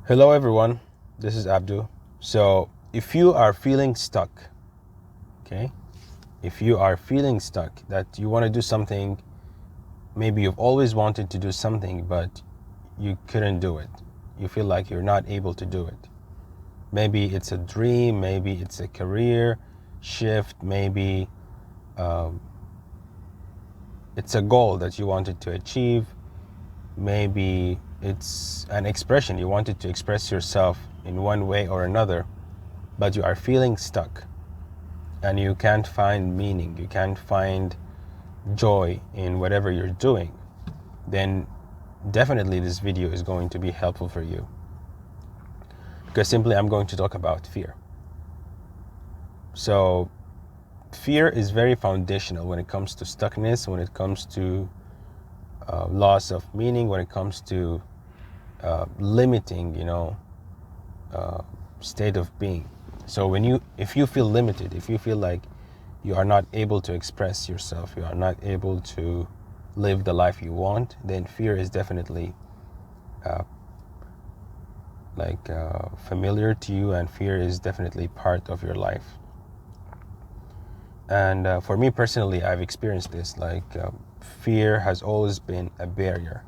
Hello everyone, this is Abdul. So if you are feeling stuck, okay, if you are feeling stuck that you want to do something, maybe you've always wanted to do something but you couldn't do it, you feel like you're not able to do it. Maybe it's a dream, maybe it's a career shift, maybe it's a goal that you wanted to achieve. Maybe it's an expression, you wanted to express yourself in one way or another, but you are feeling stuck and you can't find meaning, you can't find joy in whatever you're doing. Then definitely this video is going to be helpful for you, because simply I'm going to talk about fear. So fear is very foundational when it comes to stuckness, when it comes to loss of meaning, when it comes to limiting, state of being. So if you feel limited, if you feel like you are not able to express yourself, you are not able to live the life you want, then fear is definitely familiar to you, and fear is definitely part of your life. And for me personally, I've experienced this. Fear has always been a barrier.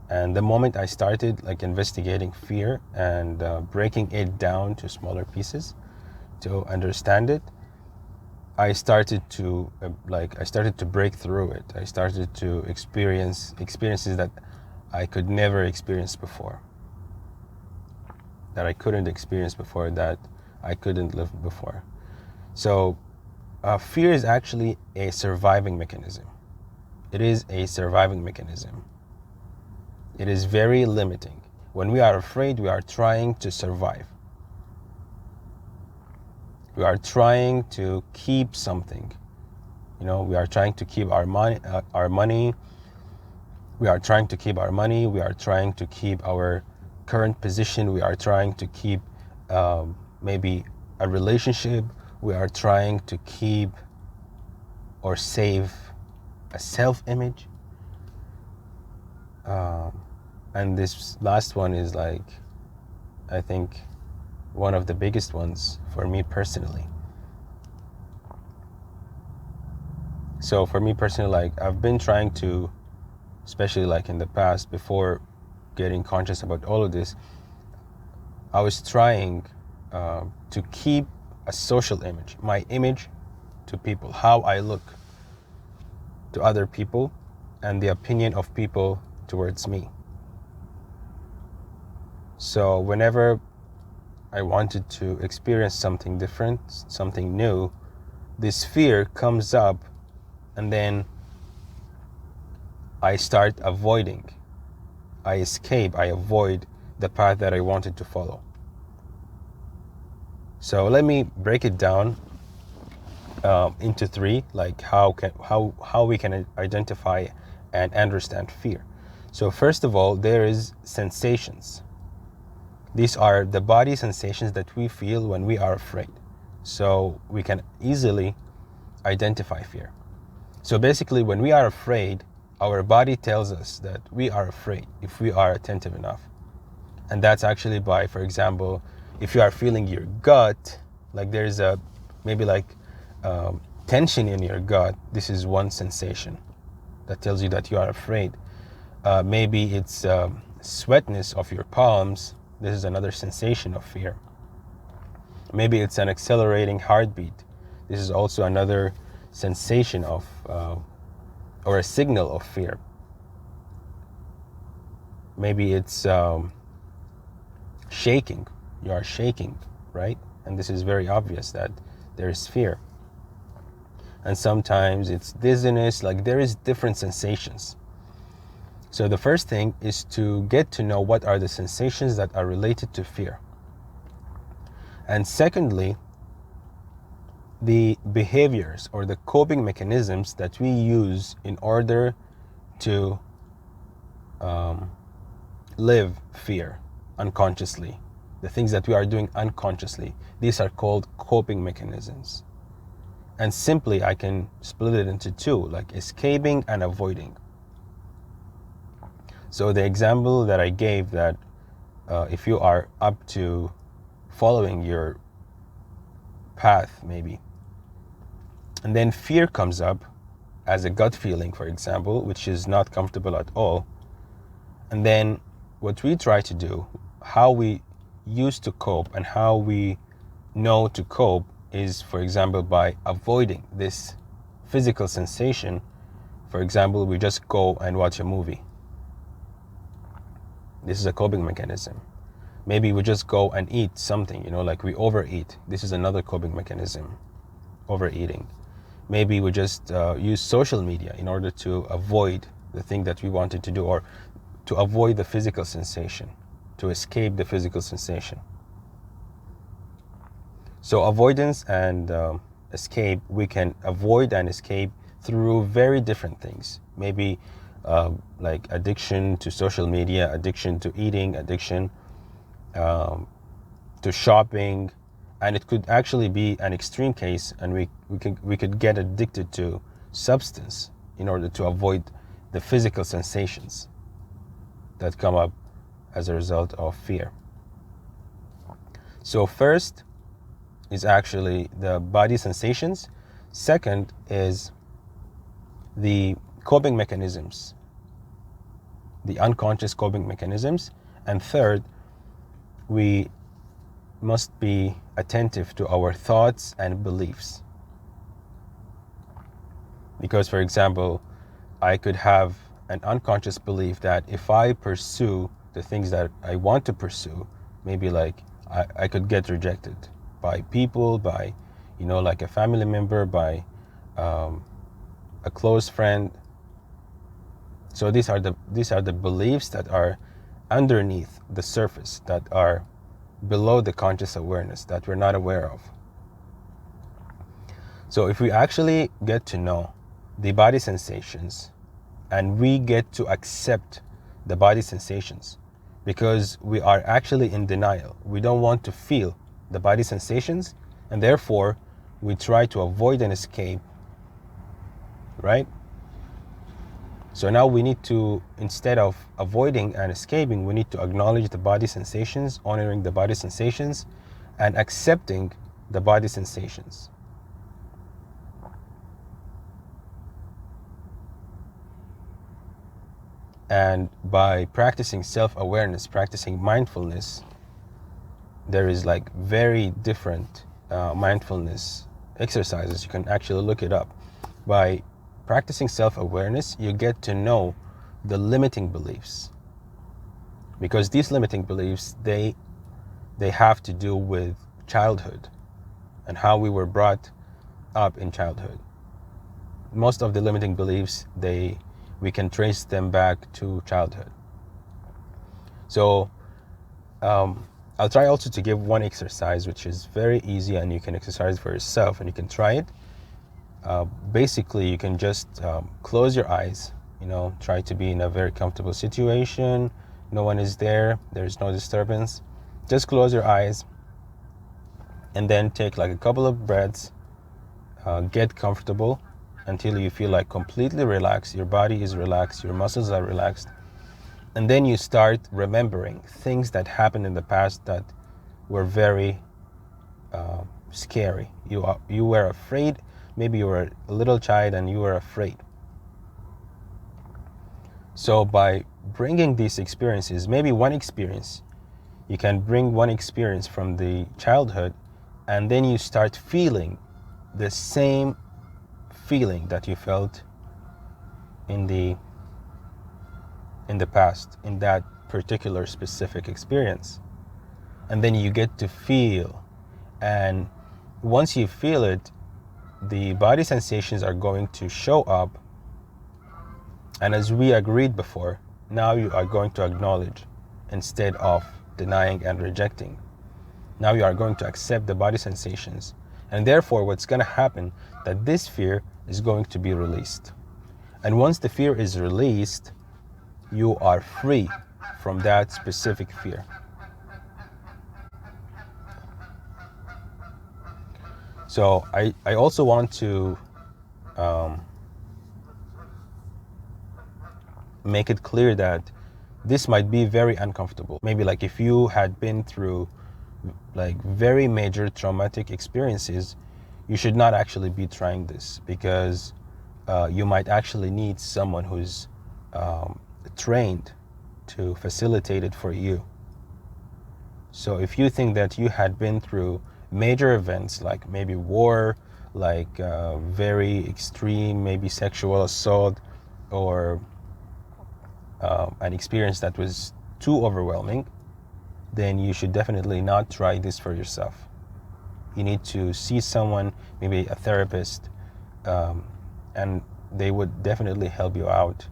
And the moment I started investigating fear and breaking it down to smaller pieces to understand it, I started to break through it. I started to experience experiences that I could never experience before, that I couldn't experience before, that I couldn't live before. So fear is actually a surviving mechanism. It is a surviving mechanism. It is very limiting. When we are afraid, we are trying to survive. We are trying to keep something. We are trying to keep our money. We are trying to keep our money. We are trying to keep our current position. We are trying to keep maybe a relationship. We are trying to keep or save a self-image. And this last one is I think one of the biggest ones for me personally. So for me personally, I've been trying to, especially in the past, before getting conscious about all of this, I was trying to keep a social image, my image to people, how I look to other people, and the opinion of people towards me. So whenever I wanted to experience something different, something new, this fear comes up, and then I start avoiding. I escape, I avoid the path that I wanted to follow. So let me break it down into three, how we can identify and understand fear. So first of all, there is sensations. These are the body sensations that we feel when we are afraid. So we can easily identify fear. So basically, when we are afraid, our body tells us that we are afraid if we are attentive enough. And that's actually by, for example, if you are feeling your gut, there's tension in your gut, this is one sensation that tells you that you are afraid. Maybe it's sweatness of your palms. This is another sensation of fear. Maybe it's an accelerating heartbeat. This is also another sensation of, or a signal of fear. Maybe it's shaking. You are shaking, right? And this is very obvious that there is fear. And sometimes it's dizziness. There is different sensations. So the first thing is to get to know what are the sensations that are related to fear. And secondly, the behaviors or the coping mechanisms that we use in order to live fear unconsciously. The things that we are doing unconsciously, these are called coping mechanisms. And simply I can split it into two, escaping and avoiding. So the example that I gave, that if you are up to following your path, maybe. And then fear comes up as a gut feeling, for example, which is not comfortable at all. And then what we try to do, how we used to cope and how we know to cope is, for example, by avoiding this physical sensation. For example, we just go and watch a movie. This is a coping mechanism. Maybe we just go and eat something, like we overeat. This is another coping mechanism, overeating. Maybe we just use social media in order to avoid the thing that we wanted to do, or to avoid the physical sensation, to escape the physical sensation. So avoidance and escape, we can avoid and escape through very different things. Maybe like addiction to social media, addiction to eating, addiction to shopping, and it could actually be an extreme case, and we could get addicted to substance in order to avoid the physical sensations that come up as a result of fear. So first is actually the body sensations. Second is the coping mechanisms, the unconscious coping mechanisms. And third, we must be attentive to our thoughts and beliefs. Because, for example, I could have an unconscious belief that if I pursue the things that I want to pursue, maybe like I could get rejected by people, by, like a family member, by a close friend. So these are the beliefs that are underneath the surface, that are below the conscious awareness, that we're not aware of. So if we actually get to know the body sensations, and we get to accept the body sensations, because we are actually in denial. We don't want to feel the body sensations, and therefore we try to avoid and escape, right? So now we need to, instead of avoiding and escaping, we need to acknowledge the body sensations, honoring the body sensations, and accepting the body sensations. And by practicing self-awareness, practicing mindfulness, there is like very different mindfulness exercises. You can actually look it up. By practicing self-awareness, you get to know the limiting beliefs, because these limiting beliefs, they have to do with childhood and how we were brought up in childhood. Most of the limiting beliefs, we can trace them back to childhood. So I'll try also to give one exercise which is very easy, and you can exercise for yourself and you can try it. Basically, you can just close your eyes, try to be in a very comfortable situation. No one is there, there's no disturbance. Just close your eyes and then take like a couple of breaths. Get comfortable until you feel like completely relaxed. Your body is relaxed, your muscles are relaxed. And then you start remembering things that happened in the past that were very scary. You were afraid. Maybe you were a little child and you were afraid. So by bringing these experiences, maybe one experience, you can bring one experience from the childhood, and then you start feeling the same feeling that you felt in the past, in that particular specific experience. And then you get to feel, and once you feel it, the body sensations are going to show up. And as we agreed before, now you are going to acknowledge instead of denying and rejecting. Now you are going to accept the body sensations, and therefore what's going to happen, that this fear is going to be released. And once the fear is released, you are free from that specific fear. So I also want to make it clear that this might be very uncomfortable. Maybe like if you had been through like very major traumatic experiences, you should not actually be trying this, because you might actually need someone who's trained to facilitate it for you. So if you think that you had been through major events like maybe war, like very extreme, maybe sexual assault, or an experience that was too overwhelming, then you should definitely not try this for yourself. You need to see someone, maybe a therapist, and they would definitely help you out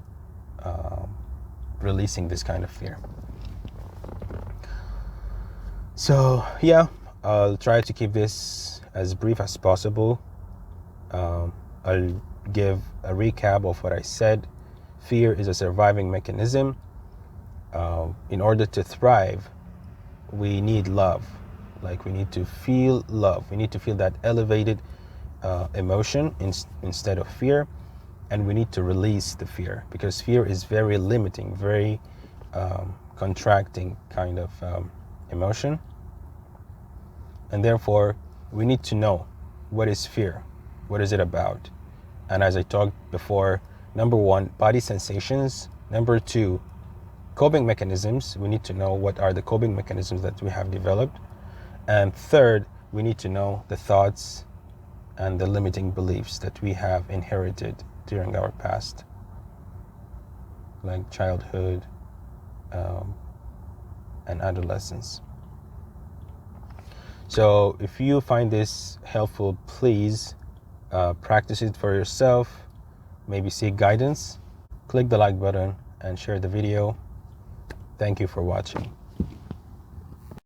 releasing this kind of fear. So yeah, I'll try to keep this as brief as possible. I'll give a recap of what I said. Fear is a surviving mechanism. In order to thrive, we need love. Like, we need to feel love. We need to feel that elevated emotion instead of fear. And we need to release the fear, because fear is very limiting, very contracting kind of emotion. And therefore, we need to know, what is fear? What is it about? And as I talked before, number one, body sensations. Number two, coping mechanisms. We need to know what are the coping mechanisms that we have developed. And third, we need to know the thoughts and the limiting beliefs that we have inherited during our past, like childhood and adolescence. So if you find this helpful, please practice it for yourself. Maybe seek guidance. Click the like button and share the video. Thank you for watching.